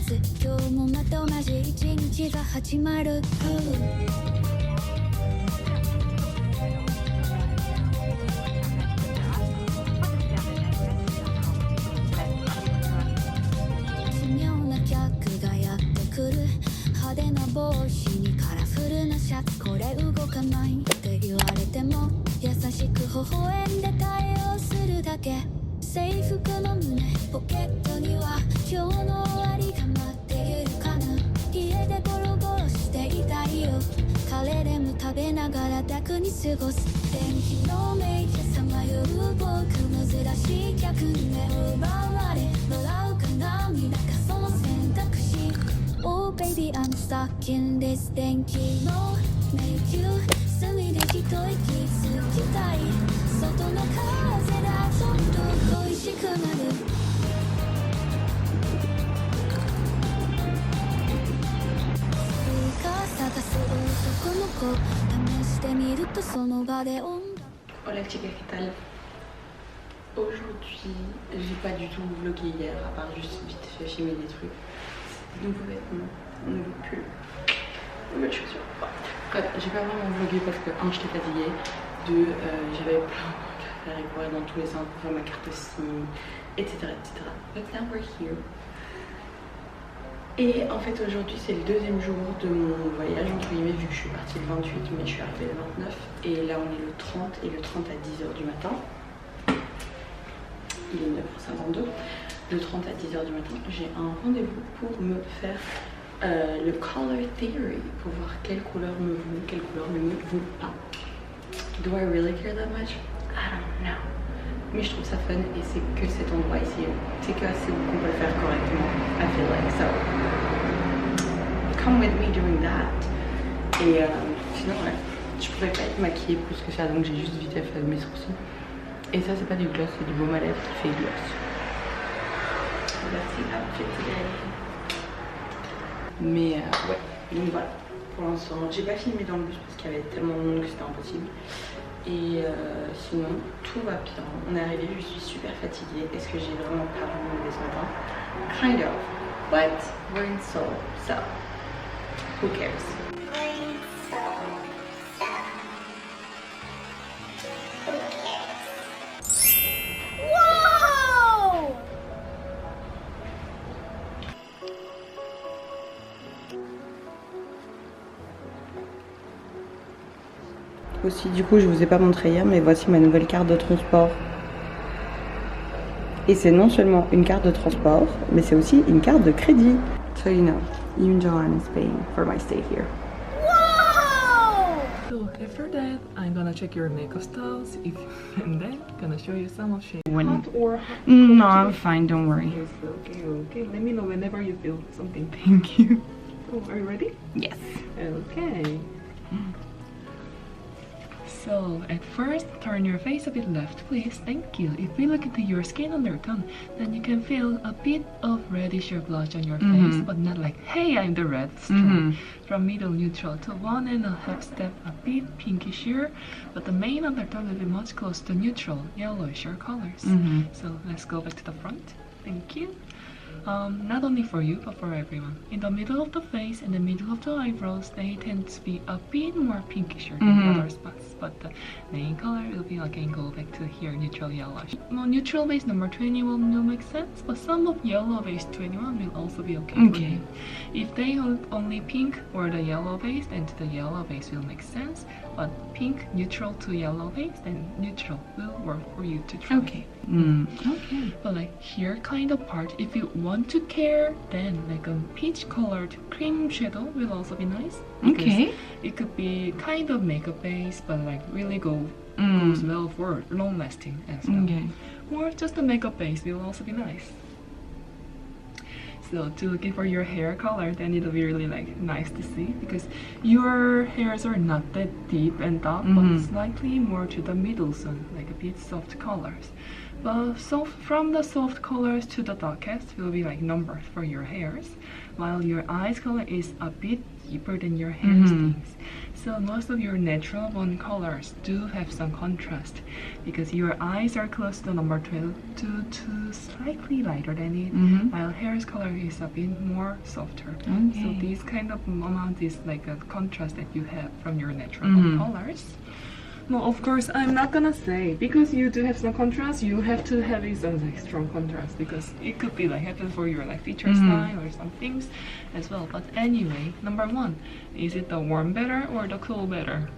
つ今日もまた同じ一日が始まる奇妙な客がやってくる派手な帽子にカラフルなシャツこれ動かないって言われても優しく微笑んで対応するだけ制服の胸ポケットには今日の終わりが待っているかな家でゴロゴロしていたいよカレーでも食べながら楽に過ごす電気のメイクさまよる僕珍しい客に目を奪われ笑うか涙かその選択肢 Oh baby I'm stuck in this 電気の迷宮隅で一息つきたい外の風がちょっと恋しくなる探す男の子試してみるとその場で音楽 Hola chicas, ¿qué tal? Aujourd'hui, j'ai pas du tout vlogué hier, à part juste vite fait filmer des trucs. Des nouveaux vêtements, un nouveau pull, de nouvelles chaussures. Bref, j'ai pas vraiment vlogué parce que 1, j'étais fatiguée, 2, j'avais plein de trucs à faire et courir dans tous les sens pour faire ma carte SIM, etc. But now we're here. Et en fait aujourd'hui c'est le deuxième jour de mon voyage entre guillemets vu que je suis partie le 28 mais je suis arrivée le 29 et là on est le 30 et le 30 à 10h du matin. Il est 9h52. Le 30 à 10h du matin j'ai un rendez-vous pour me faire le color theory pour voir quelle couleur me vaut, quelle couleur ne me vaut pas. Do I really care that much? I don't know. Mais je trouve ça fun et c'est que cet endroit ici, c'est que assez qu'on peut le faire correctement. I feel like so. Come with me doing that. Et sinon ouais, je pouvais pas être maquillée plus que ça donc j'ai juste vite fait mes sourcils. Et ça c'est pas du gloss, c'est du baume à lèvres qui fait gloss. Let's see how it fits today. Mais ouais, donc voilà. Pour l'instant, j'ai pas filmé dans le bus parce qu'il y avait tellement de monde que c'était impossible. Et sinon, tout va bien. On est arrivé, je suis super fatiguée. Est-ce que j'ai vraiment pas voulu ce matin? Kind of. But we're in Seoul, so who cares? Wow! Aussi, du coup, je vous ai pas montré hier, mais voici ma nouvelle carte de transport. Et c'est non seulement une carte de transport, mais c'est aussi une carte de crédit. So you know, even Joanne is paying for my stay here. Wow! So after that, I'm gonna check your makeup styles if, and then gonna show you some of shade. Hot or hot? No, I'm fine, don't worry. Yes, okay. Let me know whenever you feel something. Thank you. Oh, are you ready? Yes. Okay. So at first, turn your face a bit left, please. Thank you. If we look into your skin undertone, then you can feel a bit of reddish or blush on your face, but not like, hey, I'm the red stripe. From middle neutral to 1.5 step a bit pinkisher, but the main undertone will be much closer to neutral, yellowisher colors. So let's go back to the front. Thank you. Not only for you, but for everyone. In the middle of the face and the middle of the eyebrows, they tend to be a bit more pinkisher than other spots. But the main color will be again go back to here, neutral yellowish. No, neutral base number 21 will make sense, but some of yellow base 21 will also be okay for you. If they hold only pink or the yellow base, then the yellow base will make sense. But pink, neutral to yellow base, then neutral will work for you to try. Okay. Okay. But like here kind of part, if you want to care, then like a peach colored cream shadow will also be nice. Okay. It could be kind of makeup base, but like really goes well for long lasting as well. Okay. Or just a makeup base will also be nice. So to looking for your hair color, then it'll be really like nice to see because your hairs are not that deep and dark, but slightly more to the middle zone, like a bit soft colors. But so from the soft colors to the darkest will be like numbers for your hairs, while your eyes color is a bit deeper than your hair stings. So most of your natural bone colors do have some contrast because your eyes are close to number 12 to slightly lighter than it, while hair's color is a bit more softer. So this kind of amount is like a contrast that you have from your natural bone colors. No, of course, I'm not gonna say because you do have some contrast. You have to have some like strong contrast because it could be like happen for your like feature style or some things as well. But anyway, number one, is it the warm better or the cool better?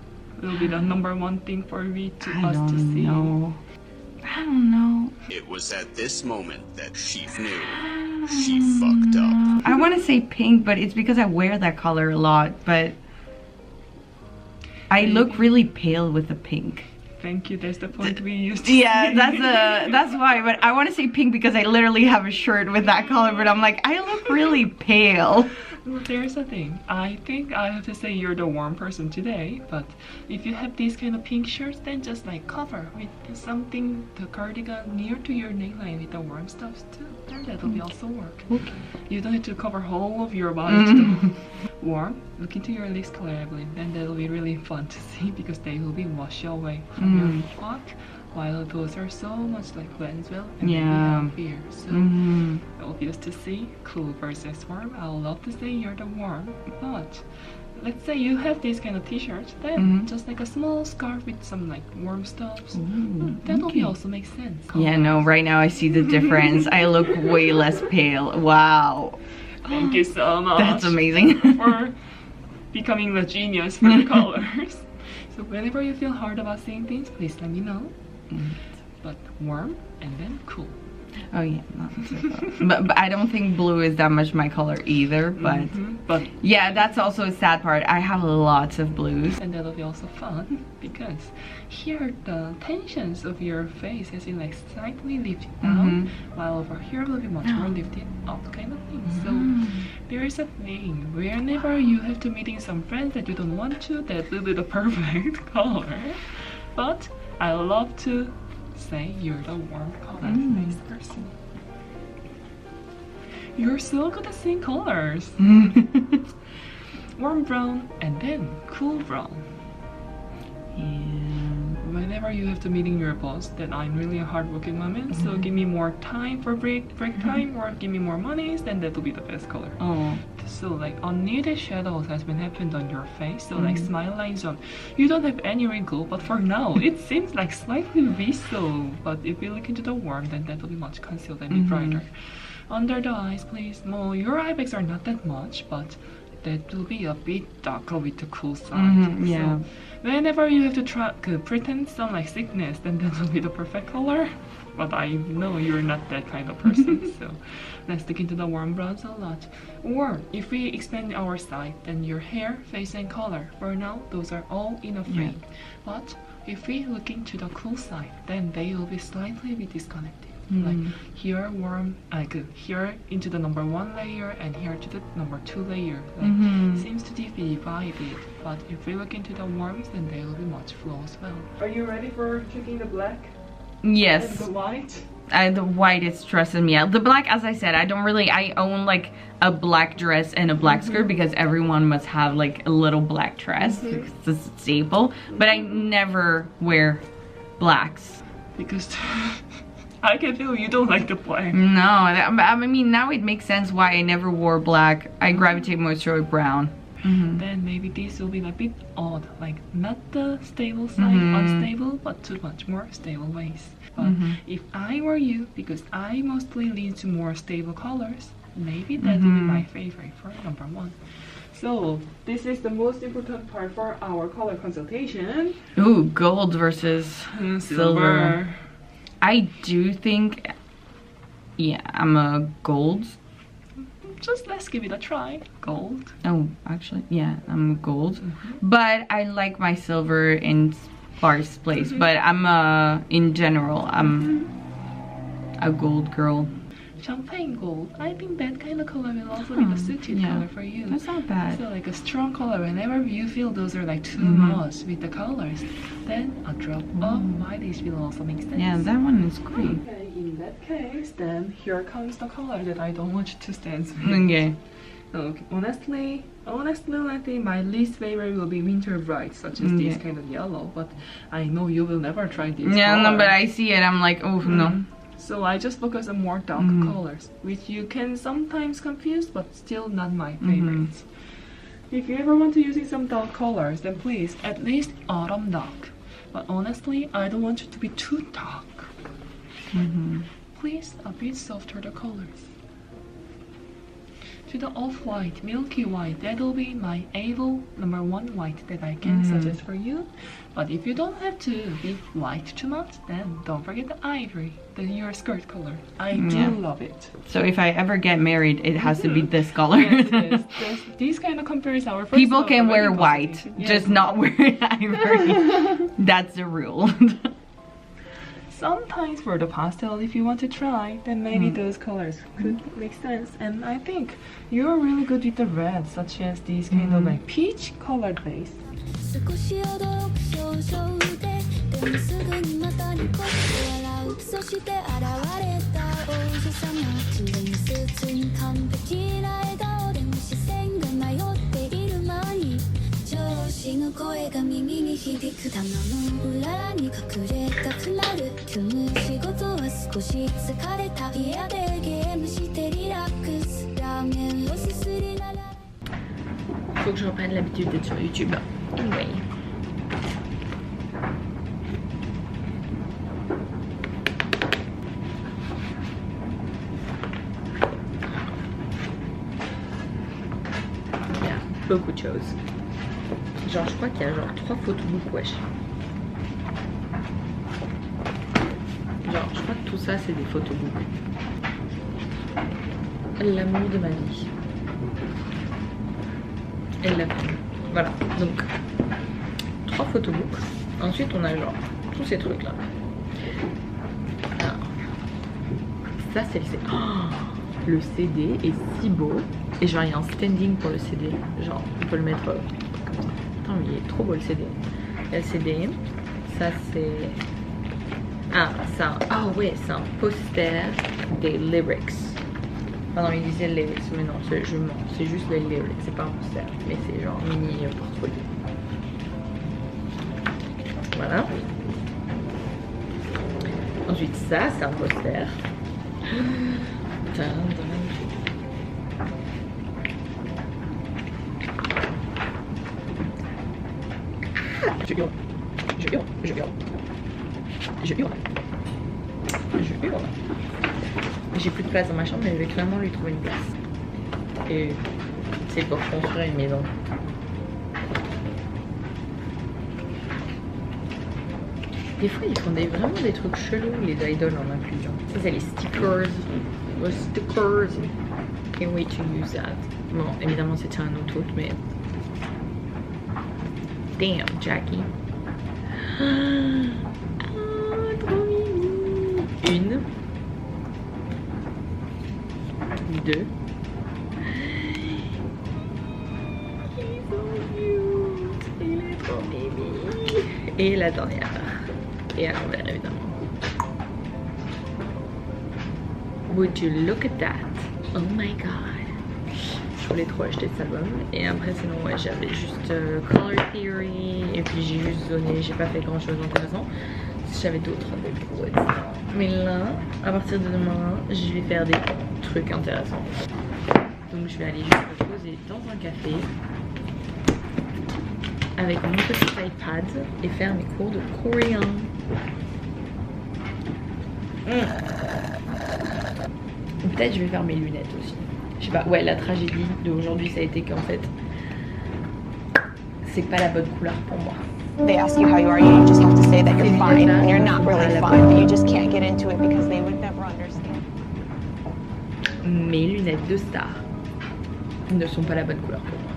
Will be the number one thing for us to see. I don't know. It was at this moment that she knew she fucked up. I want to say pink, but it's because I wear that color a lot. But I look really pale with the pink. Thank you. That's the point we used. Yeah, that's why. But I want to say pink because I literally have a shirt with that color. But I'm like, I look really pale. Well, there's the thing. I think I have to say you're the warm person today. But if you have these kind of pink shirts, then just like cover with something, the cardigan near to your neckline with the warm stuff too. Then that will be also work. Okay. You don't need to cover whole of your body to the warm. Look into your lips color, I believe. Then that will be really fun to see because they will be washed away from your clock. While those are so much like blends well and heavier. So obvious to see. Cool versus warm. I would love to say you're the warm, but let's say you have these kind of t-shirts, then just like a small scarf with some like warm stuffs. That will be also make sense. Yeah, no, right now I see the difference. I look way less pale. Wow. Thank you so much. That's amazing. For becoming the genius for the colors. So whenever you feel hard about seeing things, please let me know. But warm and then cool. Oh yeah, not so but I don't think blue is that much my color either. But yeah, that's also a sad part. I have lots of blues, and that'll be also fun because here the tensions of your face has been like slightly lifted down, while over here will be much more lifted up, kind of thing. So there is a thing whenever you have to meeting some friends that you don't want to, that will be the perfect color. But I love to say you're the warm color face person. You're so good at seeing colors. Warm brown and then cool brown. Whenever you have to meeting your boss, that I'm really a hardworking woman, so give me more time for break time or give me more monies, then that will be the best color. So like unneeded shadows has been happened on your face, so like smile lines on. You don't have any wrinkle, but for now it seems like slightly visible. But if you look into the warm, then that will be much concealed and be brighter. Under the eyes, please. Well, your eye bags are not that much, but that will be a bit darker with the cool side. Yeah. So whenever you have to try pretend some like sickness, then that will be the perfect color. But I know you're not that kind of person, so let's stick into the warm browns a lot. Or if we expand our side, then your hair, face, and color. For now, those are all in a frame. But if we look into the cool side, then they will be slightly disconnected. Like here warm, here into the number 1 layer and here to the number 2 layer. Like seems to be divided. But if we look into the warms, then they will be much flow as well. Are you ready for checking the black? Yes. And the white? The white is stressing me out. The black, as I said, I own like a black dress and a black skirt because everyone must have like a little black dress because it's a staple. But I never wear blacks. Because I can feel you don't like the black. No, I mean now it makes sense why I never wore black. I gravitate more toward brown. Then maybe this will be a bit odd, like not the stable side, unstable, but too much more stable ways. But if I were you, because I mostly lean to more stable colors, maybe that will be my favorite for number 1. So this is the most important part for our color consultation. Ooh, gold versus silver. I do think, yeah, I'm a gold. Just let's give it a try. Gold. Oh, actually, yeah, I'm a gold. But I like my silver in sparse place. But I'm in general, I'm a gold girl. Champagne gold. I think that kind of color will also be the suited color for you. That's not bad. So like a strong color, whenever you feel those are like too much with the colors, then a drop of whitish will also make sense. Yeah, that one is great. Okay, in that case, then here comes the color that I don't want you to stand with. Okay. So honestly, I think my least favorite will be winter bright, such as this kind of yellow. But I know you will never try this. Yeah, color. no, but I see it. I'm like, oh no. So I just focus on more dark colors, which you can sometimes confuse, but still not my favorites. If you ever want to use some dark colors, then please, at least autumn dark. But honestly, I don't want you to be too dark. Please, a bit softer the colors. To the off-white, milky white, that'll be my Avo #1 white that I can suggest for you. But if you don't have to be white too much, then don't forget the ivory, your skirt color. I do love it. So if I ever get married, it has to be this color. These kind of compares our first People love can wear wedding white, presentation. just not wear ivory. That's the rule. Sometimes for the pastel, if you want to try, then maybe those colors could make sense. And I think you're really good with the reds, such as these kind of like peach colored base. 少し驚く少々ででもすぐにまたニコッと笑うそして現れた王子様常にスーツに完璧な笑顔でも視線が迷っている間に上司の声が耳に響く棚の裏に隠れたくなる今日の仕事は少し疲れた部屋でゲームしてリラックスラーメンをすすりながら Faut que je reprenne l'habitude d'être sur YouTube. Oui. Il y a beaucoup de choses. Genre, je crois qu'il y a genre 3 photobooks, wesh. Genre, je crois que tout ça, c'est des photobooks. L'amour de ma vie. Et la plume. Voilà, donc 3 photobooks. Ensuite, on a genre tous ces trucs là. Alors, ça, c'est le CD. Oh, le CD est si beau. Et genre, il y a un standing pour le CD. Genre, on peut le mettre comme ça. Attends, mais il est trop beau le CD. Il y a le CD. Ça, c'est. Ah, ça. Ah, ouais, c'est un poster des lyrics. Ah non, il disait lyrics, mais non, je mens, c'est juste les lyrics, c'est pas un poster, mais c'est genre mini portfolio. Voilà. Ensuite, ça, c'est un poster. Je hurle, je hurle, je hurle, je hurle, je hurle. J'ai plus de place dans ma chambre, mais je vais clairement lui trouver une place. Et c'est pour construire une maison. Des fois, ils font vraiment des trucs chelous, les idoles en inclusion. Ça, c'est les stickers. Les stickers. Can't wait to use that. Bon, évidemment, c'était un autre truc, mais. Damn, Jackie. Ah, trop mimi. Une. 2. Ils sont cute. Il est trop mimi. Et la dernière. Et à l'envers évidemment. Would you look at that? Oh my god. Je voulais trop acheter cet album. Et après sinon ouais j'avais juste Color Theory. Et puis j'ai juste zoné. J'ai pas fait grand chose d'intéressant. J'avais d'autres rendez-vous, etc. Mais là, à partir de demain, je vais faire des trucs intéressants. Donc je vais aller juste me poser dans un café avec mon petit iPad et faire mes cours de coréen. Peut-être je vais faire mes lunettes aussi. Je sais pas, ouais, la tragédie d'aujourd'hui ça a été qu'en fait c'est pas la bonne couleur pour moi. They ask you how you are, you just have to say that you're fine, and you're not really fine, but you just can't get into it because they would never understand. Mes lunettes de star ne sont pas la bonne couleur pour moi.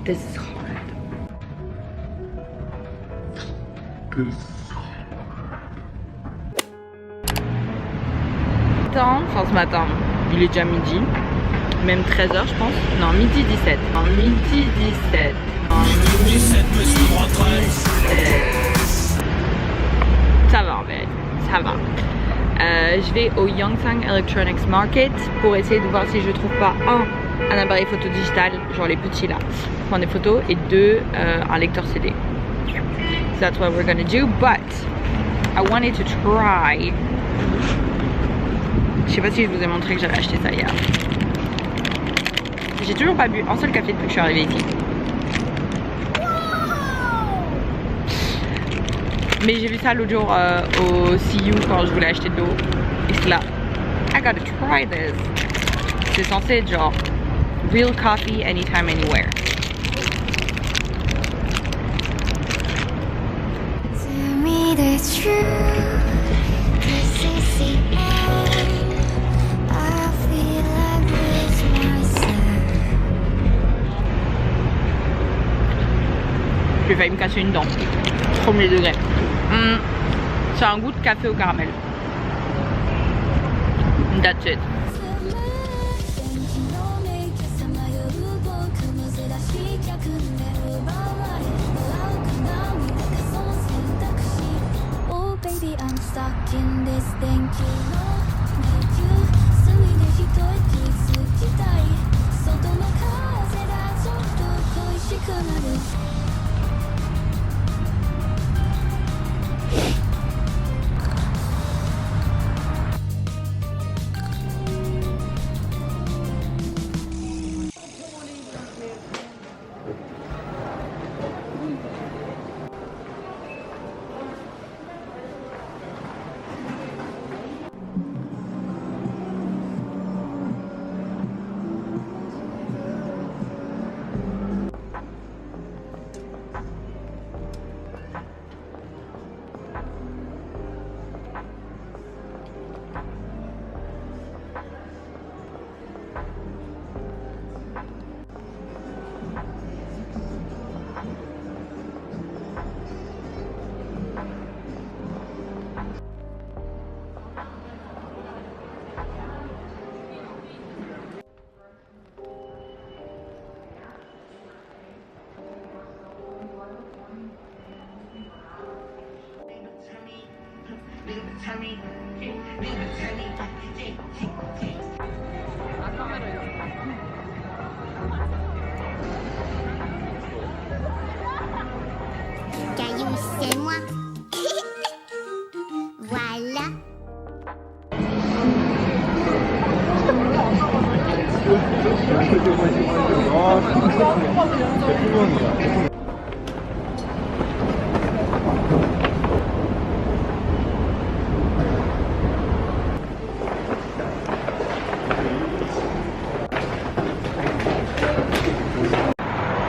This is hard. Enfin ce matin, il est déjà midi, même 13h je pense. Non, midi 17. Non, midi 17. Ça va en fait, ça va. je vais au Yongsan Electronics Market pour essayer de voir si je trouve pas un appareil photo digital, genre les petits là, pour prendre des photos, et 2, un lecteur CD. So that's what we're gonna do, but I wanted to try. Je sais pas si je vous ai montré que j'avais acheté ça hier. J'ai toujours pas bu un seul café depuis que je suis arrivée ici. Mais j'ai vu ça l'autre jour au CU quand je voulais acheter de l'eau. Et c'est là, I gotta try this. C'est censé être genre real coffee anytime, anywhere. To me that's true. This is the end. I feel like with myself. J'ai failli me casser une dent. Premier degré. C'est un goût de café au caramel. That's it. Oh baby, I'm stuck in this thank you no thank you 隅で一息つきたい外の風がちょっと恋しくなるCaillou, c'est moi. Voilà.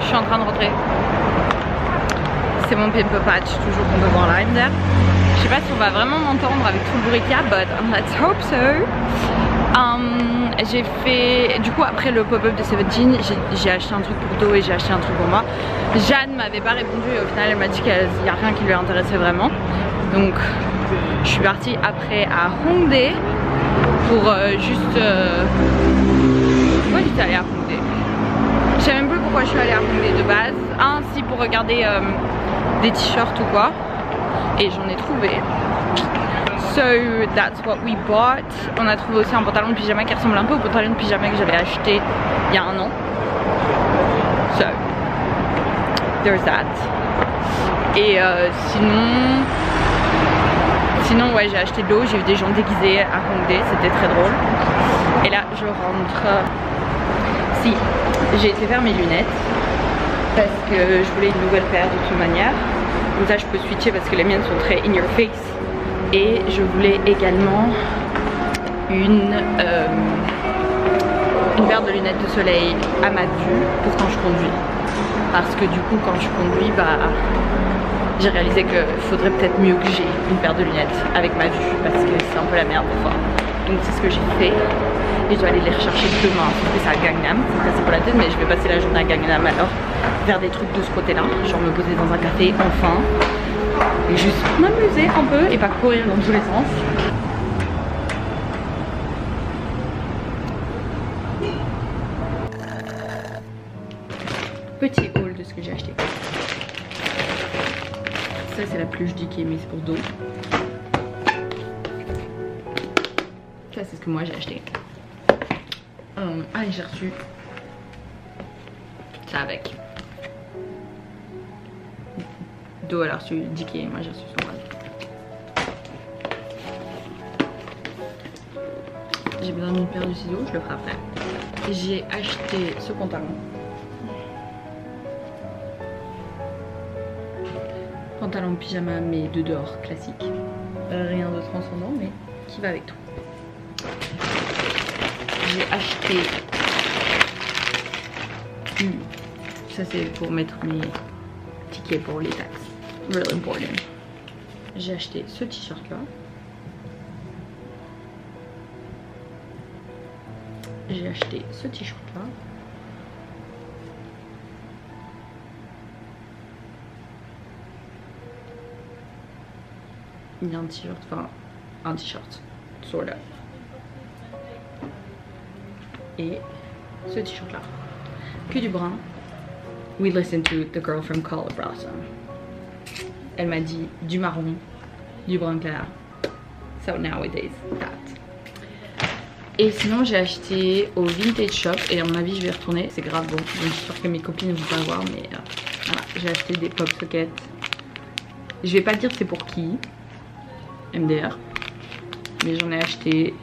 Je suis en train de rentrer. C'est mon pimp patch, toujours qu'on peut voir là, MDR. Je sais pas si on va vraiment m'entendre avec tout le bruit qu'il y a, but let's hope so. J'ai fait, du coup après le pop-up de 17, j'ai acheté un truc pour Do et j'ai acheté un truc pour moi. Jeanne m'avait pas répondu et au final elle m'a dit qu'il n'y a rien qui lui intéressait vraiment. Donc je suis partie après à Hongdae pour juste... Pourquoi j'étais allée à Hongdae? Je sais même plus pourquoi je suis allée à Hongdae de base. Si pour regarder des t-shirts ou quoi. Et j'en ai trouvé. So that's what we bought. On a trouvé aussi un pantalon de pyjama qui ressemble un peu au pantalon de pyjama que j'avais acheté il y a un an. So there's that. Et sinon ouais, j'ai acheté de l'eau, j'ai eu des gens déguisés à Hongdae, c'était très drôle. Et là je rentre. Si, j'ai été faire mes lunettes parce que je voulais une nouvelle paire de toute manière. Comme ça je peux switcher parce que les miennes sont très in your face. Et je voulais également une paire de lunettes de soleil à ma vue pour quand je conduis. Parce que du coup quand je conduis, j'ai réalisé qu'il faudrait peut-être mieux que j'ai une paire de lunettes avec ma vue parce que c'est un peu la merde parfois. Donc c'est ce que j'ai fait. Et je dois aller les rechercher demain, parce que c'est à Gangnam, c'est cassé pour la tête, mais je vais passer la journée à Gangnam alors, faire des trucs de ce côté là, genre me poser dans un café enfin, et juste m'amuser un peu et pas courir dans tous les sens. Petit haul de ce que j'ai acheté. Ça c'est la pluche qui est mise pour dos. Ça c'est ce que moi j'ai acheté. J'ai reçu ça avec. Do elle a reçu 10K, moi j'ai reçu 100 balles. J'ai besoin d'une paire de ciseaux, je le ferai après. J'ai acheté ce pantalon. Pantalon pyjama mais de dehors classique. Rien de transcendant mais qui va avec tout. J'ai acheté ça c'est pour mettre mes tickets pour les taxes. Really important. J'ai acheté ce t-shirt là. J'ai acheté ce t-shirt là. Il y a un t-shirt, enfin un t-shirt, sort of. Et ce t-shirt là, que du brun. We listened to the girl from Color Blossom. Elle m'a dit du marron, du brun clair. So nowadays, that. Et sinon j'ai acheté au Vintage Shop et à mon avis je vais retourner, c'est grave bon. Donc je suis sûre que mes copines ne vont pas voir mais voilà, j'ai acheté des pop sockets. Je vais pas dire c'est pour qui, MDR, mais j'en ai acheté.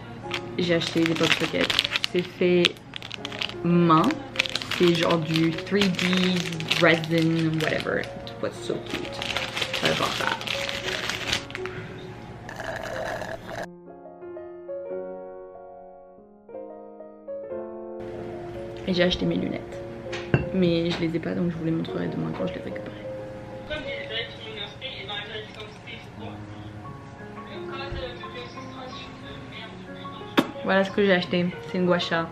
J'ai acheté des pop sockets. C'est fait main, c'est genre du 3D resin whatever. It was so cute. I bought that. Et j'ai acheté mes lunettes, mais je les ai pas donc je vous les montrerai demain quand je les récupérerai. Voilà ce que j'ai acheté, c'est une gua sha.